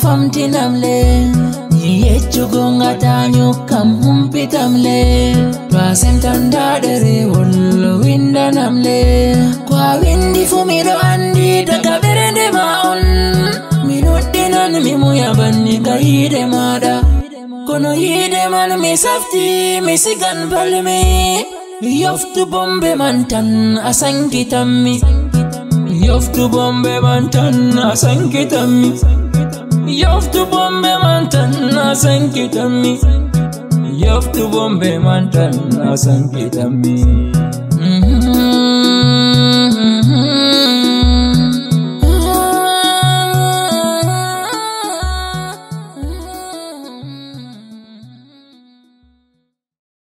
famtinamle yechugonga tanyo kam humpitamle twa sentanda dere wol winda namle kwa windi fumido andi daga berende maon minudinan mimuya banni ka Yide mada kono Yide man mi safti mi sigan balmi yoftu bombe mantan asangitammi yoftu bombe mantan asangitammi yoftu bombe mantan asangitammi yoftu bombe mantan asangitammi